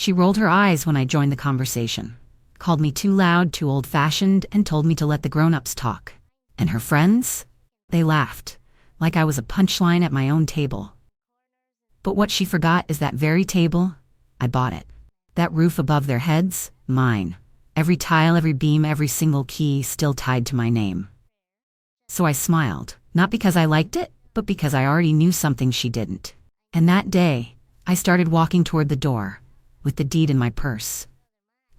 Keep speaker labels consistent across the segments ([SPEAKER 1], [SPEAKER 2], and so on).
[SPEAKER 1] She rolled her eyes when I joined the conversation, called me too loud, too old-fashioned, and told me to let the grown-ups talk. And her friends? They laughed, like I was a punchline at my own table. But what she forgot is that very table, I bought it. That roof above their heads, mine. Every tile, every beam, every single key still tied to my name. So I smiled, not because I liked it, but because I already knew something she didn't. And that day, I started walking toward the door, with the deed in my purse.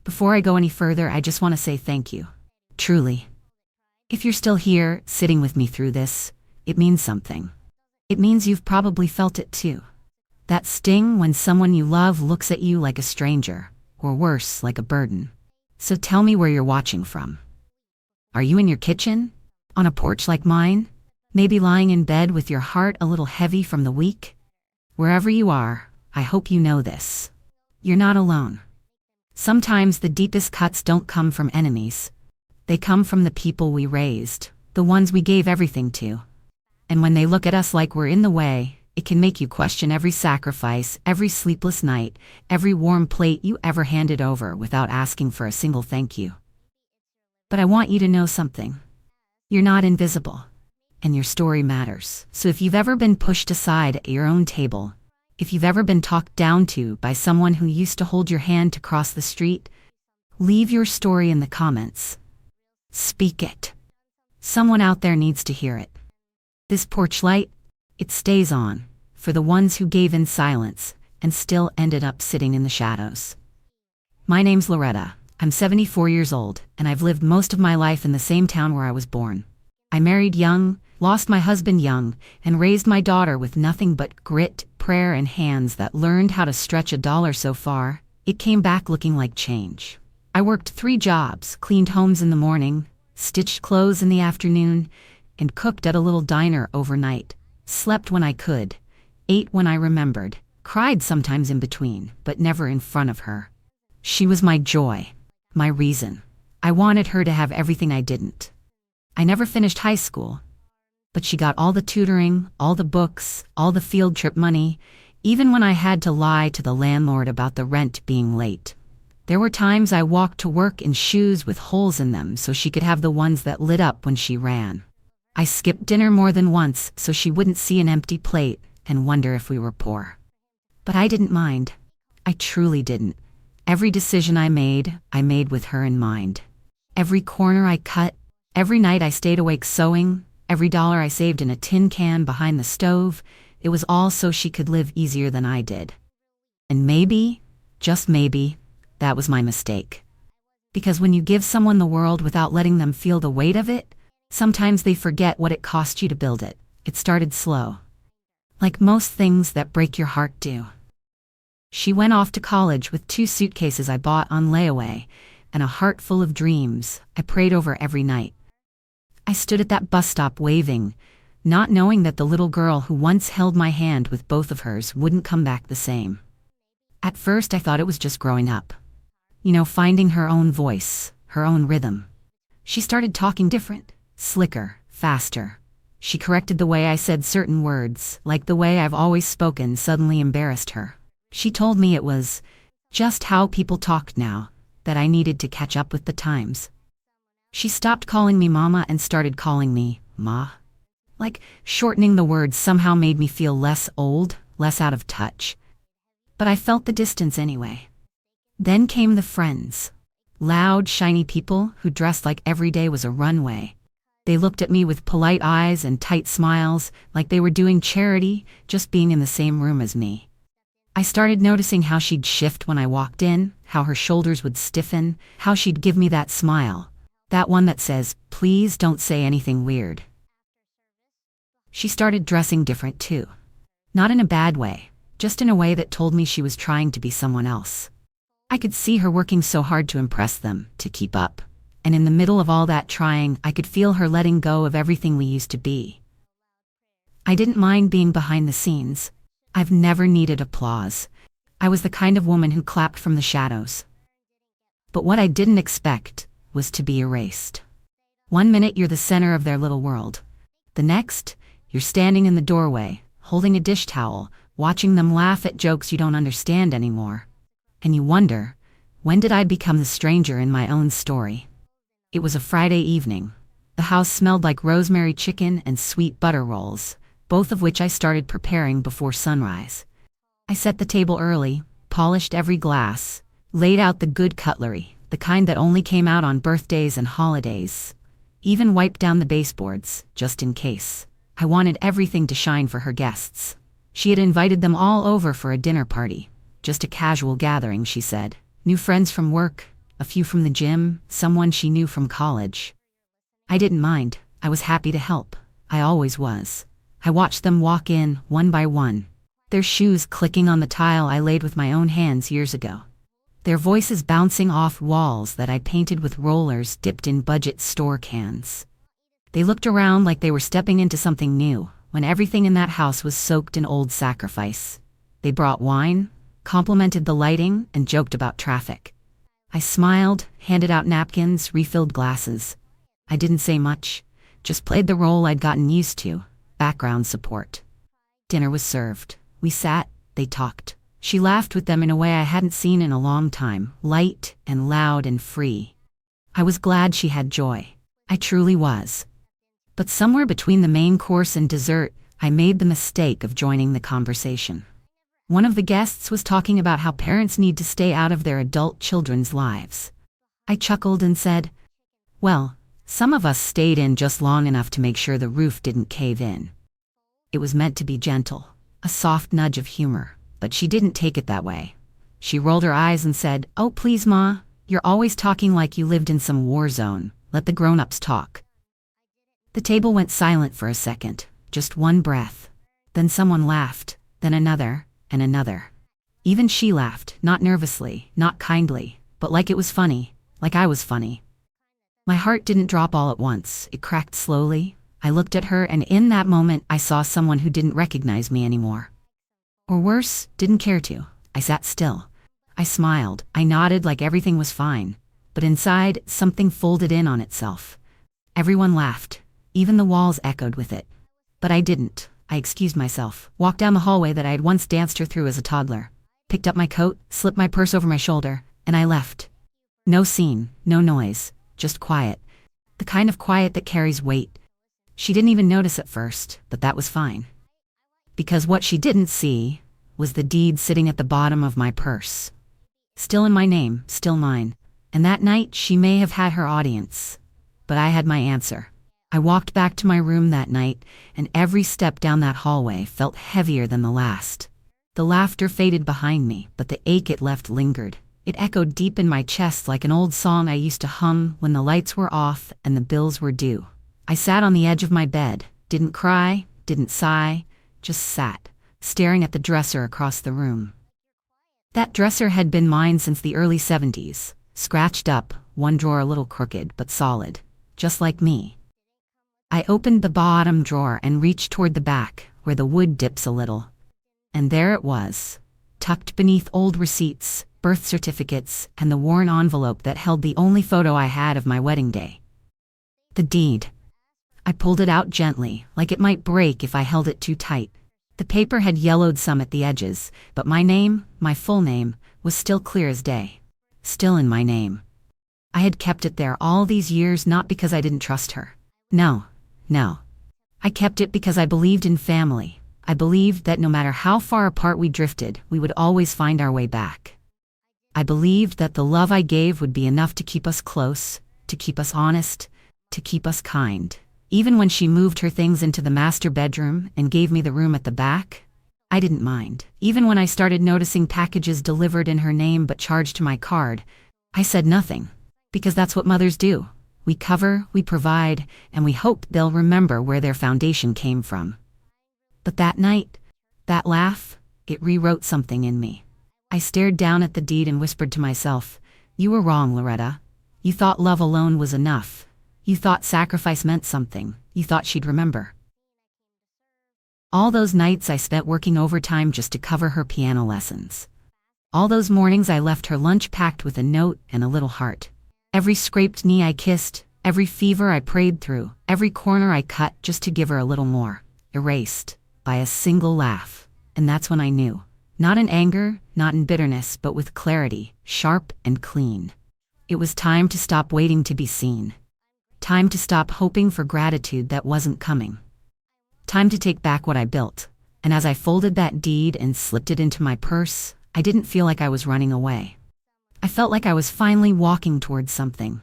[SPEAKER 1] Before I go any further, I just want to say thank you. Truly. If you're still here, sitting with me through this, it means something. It means you've probably felt it too. That sting when someone you love looks at you like a stranger, or worse, like a burden. So tell me where you're watching from. Are you in your kitchen? On a porch like mine? Maybe lying in bed with your heart a little heavy from the week? Wherever you are, I hope you know this. You're not alone. Sometimes the deepest cuts don't come from enemies. They come from the people we raised, the ones we gave everything to. And when they look at us like we're in the way, it can make you question every sacrifice, every sleepless night, every warm plate you ever handed over without asking for a single thank you. But I want you to know something. You're not invisible, and your story matters. So if you've ever been pushed aside at your own table, if you've ever been talked down to by someone who used to hold your hand to cross the street, leave your story in the comments. Speak it. Someone out there needs to hear it. This porch light, it stays on, for the ones who gave in silence and still ended up sitting in the shadows. My name's Loretta. I'm 74 years old, and I've lived most of my life in the same town where I was born. I married young, lost my husband young, and raised my daughter with nothing but grit, prayer, and hands that learned how to stretch a dollar so far, it came back looking like change. I worked 3 jobs, cleaned homes in the morning, stitched clothes in the afternoon, and cooked at a little diner overnight. Slept when I could, ate when I remembered, cried sometimes in between, but never in front of her. She was my joy, my reason. I wanted her to have everything I didn't. I never finished high school, but she got all the tutoring, all the books, all the field trip money, even when I had to lie to the landlord about the rent being late. There were times I walked to work in shoes with holes in them so she could have the ones that lit up when she ran. I skipped dinner more than once so she wouldn't see an empty plate and wonder if we were poor. But I didn't mind. I truly didn't. Every decision I made with her in mind. Every corner I cut, every night I stayed awake sewing, every dollar I saved in a tin can behind the stove, it was all so she could live easier than I did. And maybe, just maybe, that was my mistake. Because when you give someone the world without letting them feel the weight of it, sometimes they forget what it cost you to build it. It started slow. Like most things that break your heart do. She went off to college with 2 suitcases I bought on layaway, and a heart full of dreams I prayed over every night. I stood at that bus stop waving, not knowing that the little girl who once held my hand with both of hers wouldn't come back the same. At first I thought it was just growing up. You know, finding her own voice, her own rhythm. She started talking different, slicker, faster. She corrected the way I said certain words, like the way I've always spoken suddenly embarrassed her. She told me it was just how people talked now, that I needed to catch up with the times. She stopped calling me Mama and started calling me Ma. Like, shortening the words somehow made me feel less old, less out of touch. But I felt the distance anyway. Then came the friends. Loud, shiny people who dressed like every day was a runway. They looked at me with polite eyes and tight smiles, like they were doing charity, just being in the same room as me. I started noticing how she'd shift when I walked in, how her shoulders would stiffen, how she'd give me that smile. That one that says, "Please don't say anything weird." She started dressing different too. Not in a bad way, just in a way that told me she was trying to be someone else. I could see her working so hard to impress them, to keep up. And in the middle of all that trying, I could feel her letting go of everything we used to be. I didn't mind being behind the scenes. I've never needed applause. I was the kind of woman who clapped from the shadows. But what I didn't expect was to be erased. One minute you're the center of their little world. The next, you're standing in the doorway, holding a dish towel, watching them laugh at jokes you don't understand anymore. And you wonder, when did I become the stranger in my own story? It was a Friday evening. The house smelled like rosemary chicken and sweet butter rolls, both of which I started preparing before sunrise. I set the table early, polished every glass, laid out the good cutlery, the kind that only came out on birthdays and holidays. Even wiped down the baseboards, just in case. I wanted everything to shine for her guests. She had invited them all over for a dinner party. Just a casual gathering, she said. New friends from work, a few from the gym, someone she knew from college. I didn't mind. I was happy to help. I always was. I watched them walk in, one by one. Their shoes clicking on the tile I laid with my own hands years ago. Their voices bouncing off walls that I painted with rollers dipped in budget store cans. They looked around like they were stepping into something new, when everything in that house was soaked in old sacrifice. They brought wine, complimented the lighting, and joked about traffic. I smiled, handed out napkins, refilled glasses. I didn't say much, just played the role I'd gotten used to, background support. Dinner was served. We sat, they talked. She laughed with them in a way I hadn't seen in a long time, light and loud and free. I was glad she had joy. I truly was. But somewhere between the main course and dessert, I made the mistake of joining the conversation. One of the guests was talking about how parents need to stay out of their adult children's lives. I chuckled and said, "Well, some of us stayed in just long enough to make sure the roof didn't cave in." It was meant to be gentle, a soft nudge of humor. But she didn't take it that way. She rolled her eyes and said, "Oh, please, Ma, you're always talking like you lived in some war zone. Let the grown-ups talk." The table went silent for a second, just one breath. Then someone laughed, then another, and another. Even she laughed, not nervously, not kindly, but like it was funny, like I was funny. My heart didn't drop all at once. It cracked slowly. I looked at her, and in that moment, I saw someone who didn't recognize me anymore. Or worse, didn't care to. I sat still. I smiled. I nodded like everything was fine. But inside, something folded in on itself. Everyone laughed. Even the walls echoed with it. But I didn't. I excused myself, walked down the hallway that I had once danced her through as a toddler, picked up my coat, slipped my purse over my shoulder, and I left. No scene, no noise, just quiet. The kind of quiet that carries weight. She didn't even notice at first, but that was fine. Because what she didn't see was the deed sitting at the bottom of my purse. Still in my name, still mine. And that night she may have had her audience. But I had my answer. I walked back to my room that night, and every step down that hallway felt heavier than the last. The laughter faded behind me, but the ache it left lingered. It echoed deep in my chest like an old song I used to hum when the lights were off and the bills were due. I sat on the edge of my bed, didn't cry, didn't sigh, just sat, staring at the dresser across the room. That dresser had been mine since the early 70s, scratched up, one drawer a little crooked but solid, just like me. I opened the bottom drawer and reached toward the back, where the wood dips a little. And there it was, tucked beneath old receipts, birth certificates, and the worn envelope that held the only photo I had of my wedding day. The deed. I pulled it out gently, like it might break if I held it too tight. The paper had yellowed some at the edges, but my name, my full name, was still clear as day. Still in my name. I had kept it there all these years not because I didn't trust her. No. I kept it because I believed in family. I believed that no matter how far apart we drifted, we would always find our way back. I believed that the love I gave would be enough to keep us close, to keep us honest, to keep us kind. Even when she moved her things into the master bedroom and gave me the room at the back, I didn't mind. Even when I started noticing packages delivered in her name but charged to my card, I said nothing. Because that's what mothers do. We cover, we provide, and we hope they'll remember where their foundation came from. But that night, that laugh, it rewrote something in me. I stared down at the deed and whispered to myself, "You were wrong, Loretta. You thought love alone was enough. You thought sacrifice meant something. You thought she'd remember." All those nights I spent working overtime just to cover her piano lessons. All those mornings I left her lunch packed with a note and a little heart. Every scraped knee I kissed, every fever I prayed through, every corner I cut just to give her a little more, erased by a single laugh. And that's when I knew. Not in anger, not in bitterness but with clarity, sharp and clean. It was time to stop waiting to be seen. Time to stop hoping for gratitude that wasn't coming. Time to take back what I built. And as I folded that deed and slipped it into my purse, I didn't feel like I was running away. I felt like I was finally walking towards something.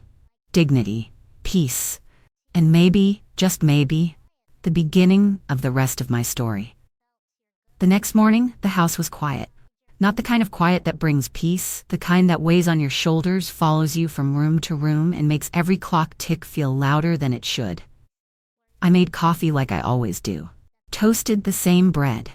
[SPEAKER 1] Dignity, peace, and maybe, just maybe, the beginning of the rest of my story. The next morning, the house was quiet. Not the kind of quiet that brings peace, the kind that weighs on your shoulders, follows you from room to room, and makes every clock tick feel louder than it should. I made coffee like I always do. Toasted the same bread.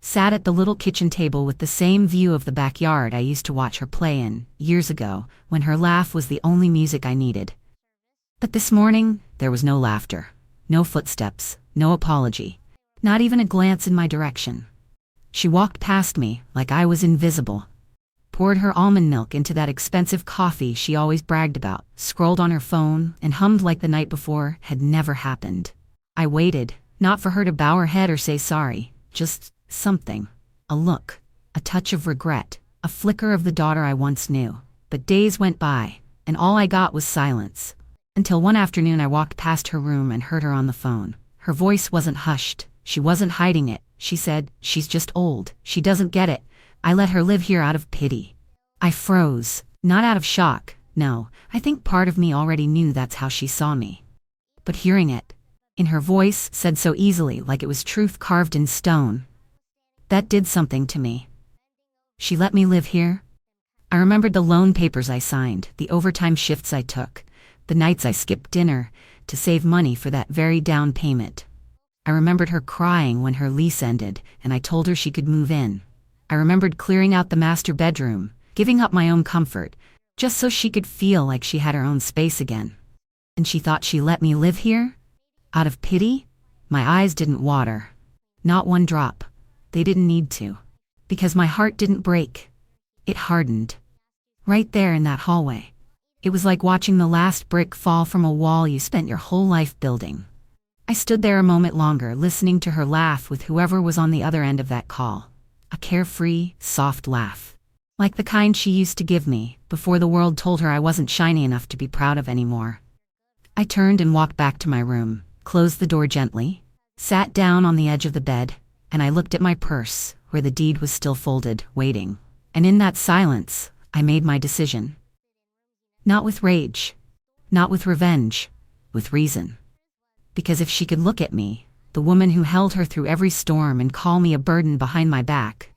[SPEAKER 1] Sat at the little kitchen table with the same view of the backyard I used to watch her play in, years ago, when her laugh was the only music I needed. But this morning, there was no laughter, no footsteps, no apology, not even a glance in my direction. She walked past me like I was invisible, poured her almond milk into that expensive coffee she always bragged about, scrolled on her phone, and hummed like the night before had never happened. I waited, not for her to bow her head or say sorry, just something. A look, a touch of regret, a flicker of the daughter I once knew. But days went by, and all I got was silence. Until one afternoon I walked past her room and heard her on the phone. Her voice wasn't hushed. She wasn't hiding it. She said, "She's just old. She doesn't get it. I let her live here out of pity." I froze, not out of shock. No, I think part of me already knew that's how she saw me. But hearing it, in her voice, said so easily, like it was truth carved in stone, that did something to me. She let me live here? I remembered the loan papers I signed, the overtime shifts I took, the nights I skipped dinner to save money for that very down payment. I remembered her crying when her lease ended and I told her she could move in. I remembered clearing out the master bedroom, giving up my own comfort, just so she could feel like she had her own space again. And she thought she let me live here? Out of pity? My eyes didn't water. Not one drop. They didn't need to. Because my heart didn't break. It hardened. Right there in that hallway. It was like watching the last brick fall from a wall you spent your whole life building. I stood there a moment longer, listening to her laugh with whoever was on the other end of that call. A carefree, soft laugh. Like the kind she used to give me, before the world told her I wasn't shiny enough to be proud of anymore. I turned and walked back to my room, closed the door gently, sat down on the edge of the bed, and I looked at my purse, where the deed was still folded, waiting. And in that silence, I made my decision. Not with rage, not with revenge, with reason. Because if she could look at me, the woman who held her through every storm, and call me a burden behind my back,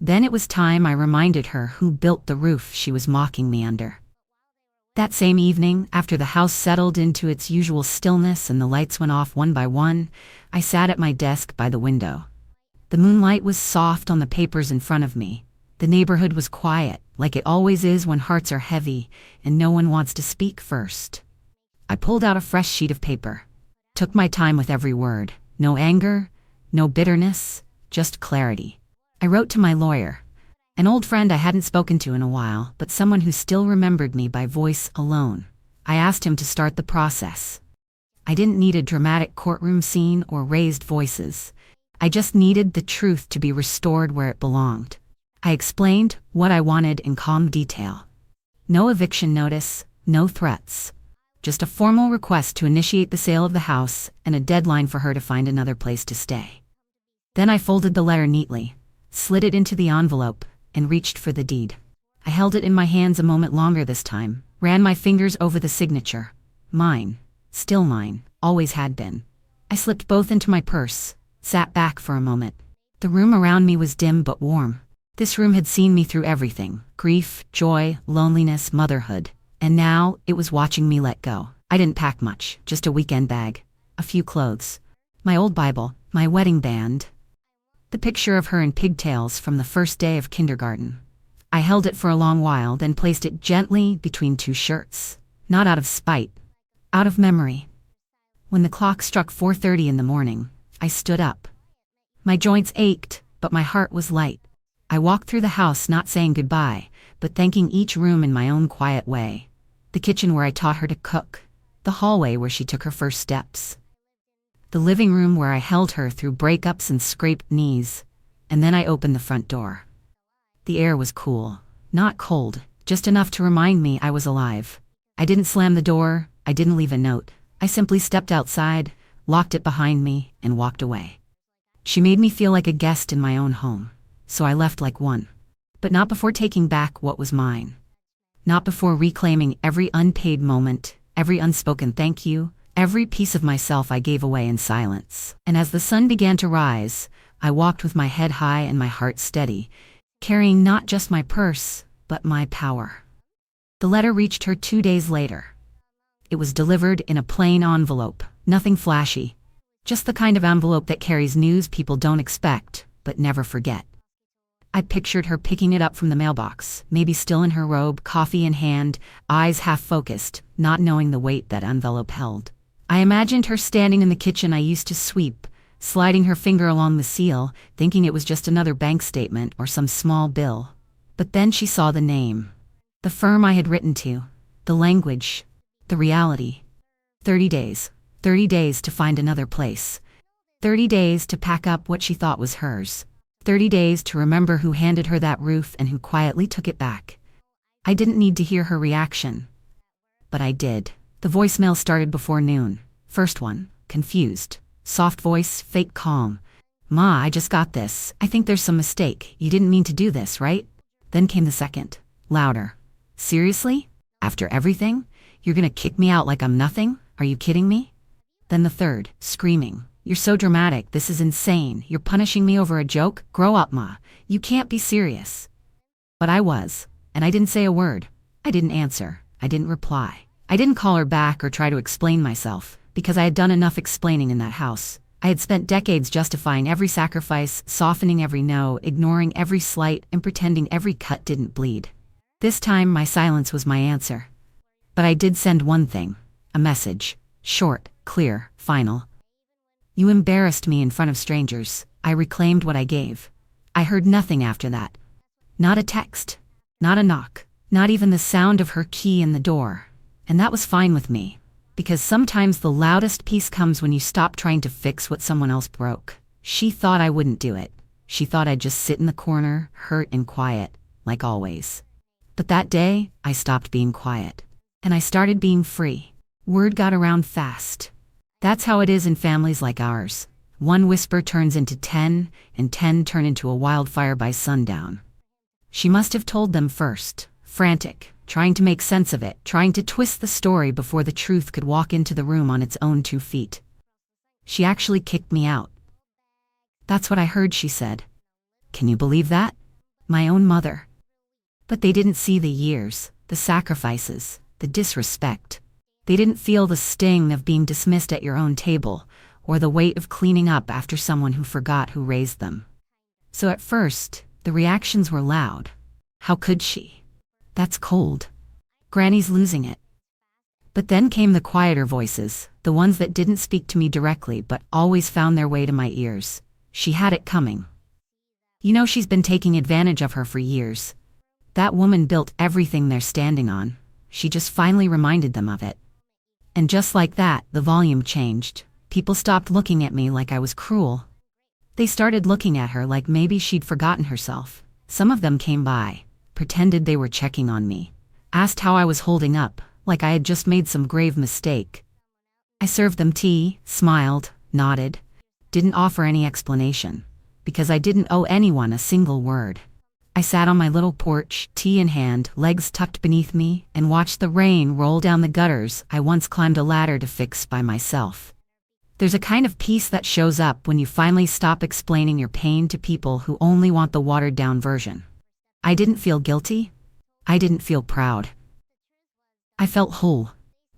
[SPEAKER 1] then it was time I reminded her who built the roof she was mocking me under. That same evening, after the house settled into its usual stillness and the lights went off one by one, I sat at my desk by the window. The moonlight was soft on the papers in front of me. The neighborhood was quiet, like it always is when hearts are heavy and no one wants to speak first. I pulled out a fresh sheet of paper. Took my time with every word. No anger, no bitterness, just clarity. I wrote to my lawyer, an old friend I hadn't spoken to in a while, but someone who still remembered me by voice alone. I asked him to start the process. I didn't need a dramatic courtroom scene or raised voices. I just needed the truth to be restored where it belonged. I explained what I wanted in calm detail. No eviction notice, no threats. Just a formal request to initiate the sale of the house and a deadline for her to find another place to stay. Then I folded the letter neatly, slid it into the envelope, and reached for the deed. I held it in my hands a moment longer this time, ran my fingers over the signature. Mine, still mine, always had been. I slipped both into my purse, sat back for a moment. The room around me was dim but warm. This room had seen me through everything: grief, joy, loneliness, motherhood. And now, it was watching me let go. I didn't pack much, just a weekend bag, a few clothes, my old Bible, my wedding band, the picture of her in pigtails from the first day of kindergarten. I held it for a long while, then placed it gently between two shirts. Not out of spite, out of memory. When the clock struck 4:30 in the morning, I stood up. My joints ached, but my heart was light. I walked through the house not saying goodbye, but thanking each room in my own quiet way. The kitchen where I taught her to cook, the hallway where she took her first steps, the living room where I held her through breakups and scraped knees, and then I opened the front door. The air was cool, not cold, just enough to remind me I was alive. I didn't slam the door, I didn't leave a note. I simply stepped outside, locked it behind me, and walked away. She made me feel like a guest in my own home, so I left like one. But not before taking back what was mine. Not before reclaiming every unpaid moment, every unspoken thank you, every piece of myself I gave away in silence. And as the sun began to rise, I walked with my head high and my heart steady, carrying not just my purse, but my power. The letter reached her 2 days later. It was delivered in a plain envelope, nothing flashy. Just the kind of envelope that carries news people don't expect, but never forget. I pictured her picking it up from the mailbox, maybe still in her robe, coffee in hand, eyes half-focused, not knowing the weight that envelope held. I imagined her standing in the kitchen I used to sweep, sliding her finger along the seal, thinking it was just another bank statement or some small bill. But then she saw the name, the firm I had written to, the language, the reality. 30 days. 30 days to find another place. 30 days to pack up what she thought was hers. 30 days to remember who handed her that roof and who quietly took it back. I didn't need to hear her reaction. But I did. The voicemail started before noon. First one, confused. Soft voice, fake calm. "Ma, I just got this. I think there's some mistake. You didn't mean to do this, right?" Then came the second, louder. "Seriously? After everything? You're gonna kick me out like I'm nothing? Are you kidding me?" Then the third, screaming. "You're so dramatic, this is insane. You're punishing me over a joke? Grow up, Ma. You can't be serious." But I was, and I didn't say a word. I didn't answer. I didn't reply. I didn't call her back or try to explain myself, because I had done enough explaining in that house. I had spent decades justifying every sacrifice, softening every no, ignoring every slight, and pretending every cut didn't bleed. This time, my silence was my answer. But I did send one thing, a message. Short, clear, final. "You embarrassed me in front of strangers. I reclaimed what I gave." I heard nothing after that. Not a text. Not a knock. Not even the sound of her key in the door. And that was fine with me. Because sometimes the loudest peace comes when you stop trying to fix what someone else broke. She thought I wouldn't do it. She thought I'd just sit in the corner, hurt and quiet, like always. But that day, I stopped being quiet. And I started being free. Word got around fast. That's how it is in families like ours. One whisper turns into 10, and 10 turn into a wildfire by sundown. She must have told them first, frantic, trying to make sense of it, trying to twist the story before the truth could walk into the room on its own 2 feet. She actually kicked me out. "That's what I heard," she said. Can you believe that? My own mother. But they didn't see the years, the sacrifices, the disrespect. They didn't feel the sting of being dismissed at your own table, or the weight of cleaning up after someone who forgot who raised them. So at first, the reactions were loud. "How could she? That's cold. Granny's losing it." But then came the quieter voices, the ones that didn't speak to me directly but always found their way to my ears. "She had it coming. You know, she's been taking advantage of her for years. That woman built everything they're standing on. She just finally reminded them of it." And just like that, the volume changed. People stopped looking at me like I was cruel. They started looking at her like maybe she'd forgotten herself. Some of them came by, pretended they were checking on me, asked how I was holding up, like I had just made some grave mistake. I served them tea, smiled, nodded, didn't offer any explanation, because I didn't owe anyone a single word. I sat on my little porch, tea in hand, legs tucked beneath me, and watched the rain roll down the gutters I once climbed a ladder to fix by myself. There's a kind of peace that shows up when you finally stop explaining your pain to people who only want the watered-down version. I didn't feel guilty. I didn't feel proud. I felt whole.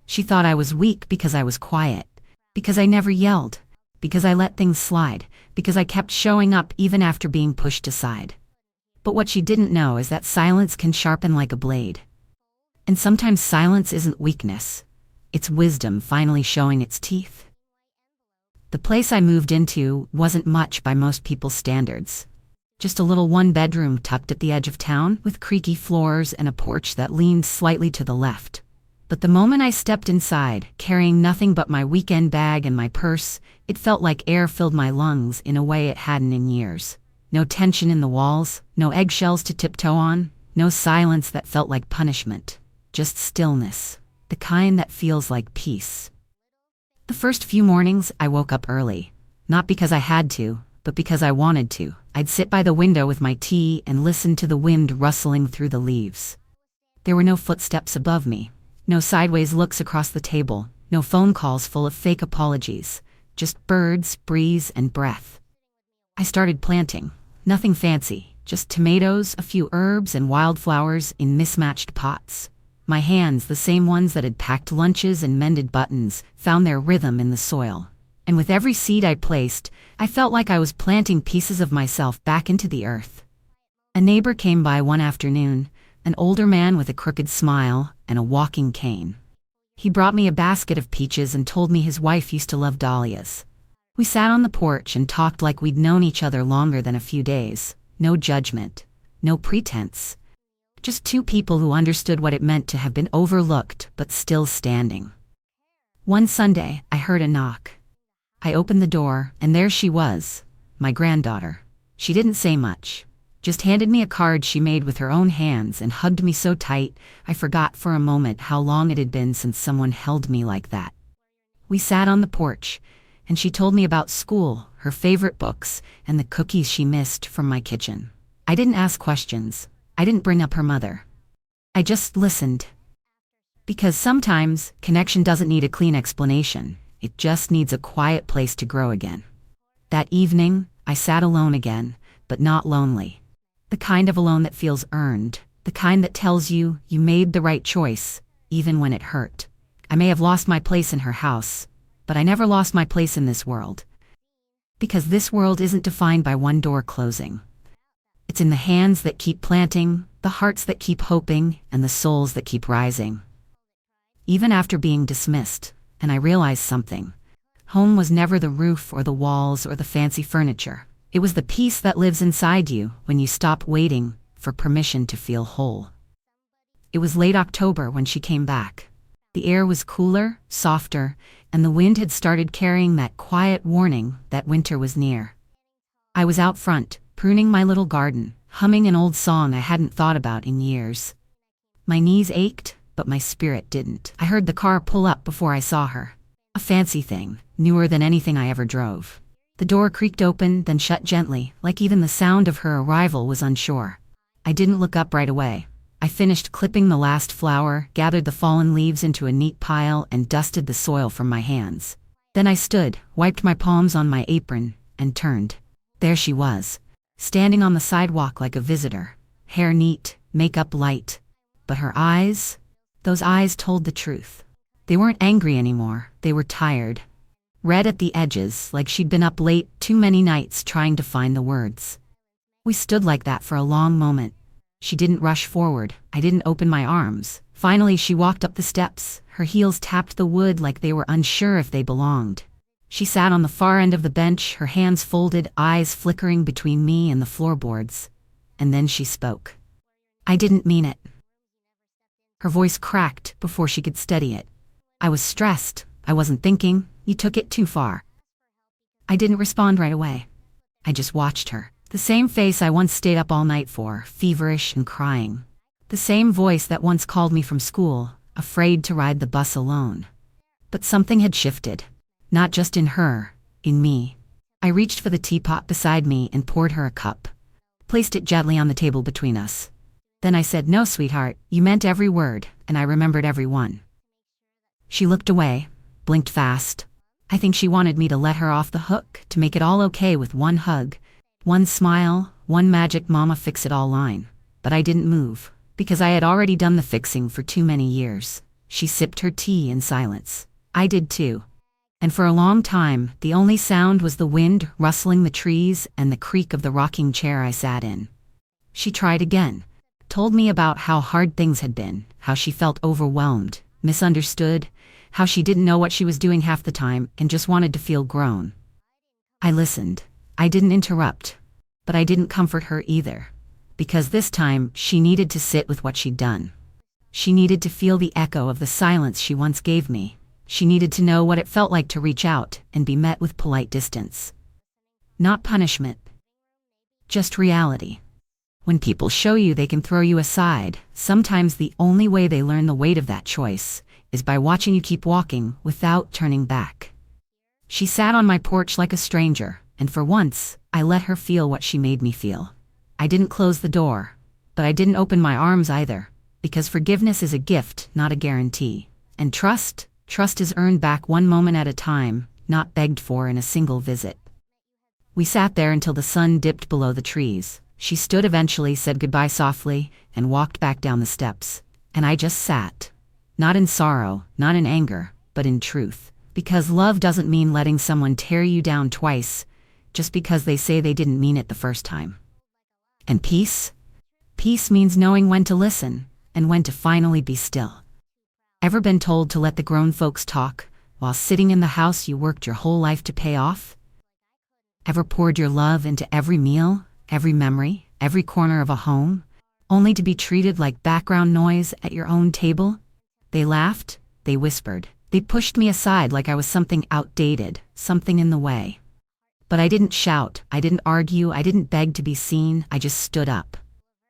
[SPEAKER 1] She thought I was weak because I was quiet, because I never yelled, because I let things slide, because I kept showing up even after being pushed aside. But what she didn't know is that silence can sharpen like a blade. And sometimes silence isn't weakness. It's wisdom finally showing its teeth. The place I moved into wasn't much by most people's standards. Just a little one-bedroom tucked at the edge of town with creaky floors and a porch that leaned slightly to the left. But the moment I stepped inside, carrying nothing but my weekend bag and my purse, it felt like air filled my lungs in a way it hadn't in years. No tension in the walls, no eggshells to tiptoe on, no silence that felt like punishment. Just stillness, the kind that feels like peace. The first few mornings, I woke up early. Not because I had to, but because I wanted to. I'd sit by the window with my tea and listen to the wind rustling through the leaves. There were no footsteps above me, no sideways looks across the table, no phone calls full of fake apologies, just birds, breeze, and breath. I started planting. Nothing fancy, just tomatoes, a few herbs, and wildflowers in mismatched pots. My hands, the same ones that had packed lunches and mended buttons, found their rhythm in the soil. And with every seed I placed, I felt like I was planting pieces of myself back into the earth. A neighbor came by one afternoon, an older man with a crooked smile and a walking cane. He brought me a basket of peaches and told me his wife used to love dahlias. We sat on the porch and talked like we'd known each other longer than a few days. No judgment, no pretense. Just two people who understood what it meant to have been overlooked but still standing. One Sunday, I heard a knock. I opened the door, and there she was, my granddaughter. She didn't say much, just handed me a card she made with her own hands and hugged me so tight, I forgot for a moment how long it had been since someone held me like that. We sat on the porch, and she told me about school, her favorite books, and the cookies she missed from my kitchen. I didn't ask questions. I didn't bring up her mother. I just listened. Because sometimes, connection doesn't need a clean explanation. It just needs a quiet place to grow again. That evening, I sat alone again, but not lonely. The kind of alone that feels earned. The kind that tells you you made the right choice, even when it hurt. I may have lost my place in her house, but I never lost my place in this world. Because this world isn't defined by one door closing. It's in the hands that keep planting, the hearts that keep hoping, and the souls that keep rising. Even after being dismissed, and I realized something. Home was never the roof or the walls or the fancy furniture. It was the peace that lives inside you when you stop waiting for permission to feel whole. It was late October when she came back. The air was cooler, softer, and the wind had started carrying that quiet warning that winter was near. I was out front, pruning my little garden, humming an old song I hadn't thought about in years. My knees ached, but my spirit didn't. I heard the car pull up before I saw her. A fancy thing, newer than anything I ever drove. The door creaked open, then shut gently, like even the sound of her arrival was unsure. I didn't look up right away. I finished clipping the last flower, gathered the fallen leaves into a neat pile, and dusted the soil from my hands. Then I stood, wiped my palms on my apron, and turned. There she was, standing on the sidewalk like a visitor, hair neat, makeup light. But her eyes, those eyes told the truth. They weren't angry anymore, they were tired. Red at the edges, like she'd been up late too many nights trying to find the words. We stood like that for a long moment. She didn't rush forward, I didn't open my arms. Finally she walked up the steps, her heels tapped the wood like they were unsure if they belonged. She sat on the far end of the bench, her hands folded, eyes flickering between me and the floorboards. And then she spoke. I didn't mean it. Her voice cracked before she could steady it. I was stressed, I wasn't thinking, you took it too far. I didn't respond right away. I just watched her. The same face I once stayed up all night for, feverish and crying. The same voice that once called me from school, afraid to ride the bus alone. But something had shifted. Not just in her, in me. I reached for the teapot beside me and poured her a cup. Placed it gently on the table between us. Then I said, "No, sweetheart, you meant every word, and I remembered every one." She looked away, blinked fast. I think she wanted me to let her off the hook, to make it all okay with one hug. One smile, one magic mama fix-it-all line. But I didn't move, because I had already done the fixing for too many years. She sipped her tea in silence. I did too. And for a long time, the only sound was the wind rustling the trees and the creak of the rocking chair I sat in. She tried again, told me about how hard things had been, how she felt overwhelmed, misunderstood, how she didn't know what she was doing half the time and just wanted to feel grown. I listened. I didn't interrupt, but I didn't comfort her either, because this time she needed to sit with what she'd done. She needed to feel the echo of the silence she once gave me. She needed to know what it felt like to reach out and be met with polite distance. Not punishment. just reality. When people show you they can throw you aside, sometimes the only way they learn the weight of that choice is by watching you keep walking without turning back. She sat on my porch like a stranger, and for once, I let her feel what she made me feel. I didn't close the door, but I didn't open my arms either, because forgiveness is a gift, not a guarantee. And trust is earned back one moment at a time, not begged for in a single visit. We sat there until the sun dipped below the trees. She stood eventually, said goodbye softly, and walked back down the steps. And I just sat. Not in sorrow, not in anger, but in truth. Because love doesn't mean letting someone tear you down twice, just because they say they didn't mean it the first time. And peace? Peace means knowing when to listen, and when to finally be still. Ever been told to let the grown folks talk, while sitting in the house you worked your whole life to pay off? Ever poured your love into every meal, every memory, every corner of a home, only to be treated like background noise at your own table? They laughed, they whispered, they pushed me aside like I was something outdated, something in the way. But I didn't shout, I didn't argue, I didn't beg to be seen, I just stood up.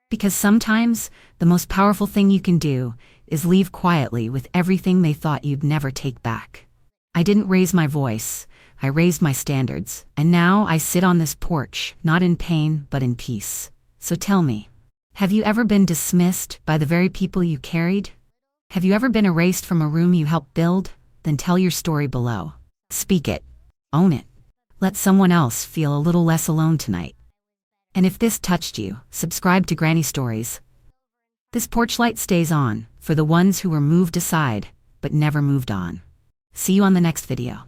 [SPEAKER 1] Because sometimes, the most powerful thing you can do is leave quietly with everything they thought you'd never take back. I didn't raise my voice, I raised my standards, and now I sit on this porch, not in pain, but in peace. So tell me, have you ever been dismissed by the very people you carried? Have you ever been erased from a room you helped build? Then tell your story below. Speak it. Own it. Let someone else feel a little less alone tonight. And if this touched you, subscribe to Granny Stories. This porch light stays on, for the ones who were moved aside, but never moved on. See you on the next video.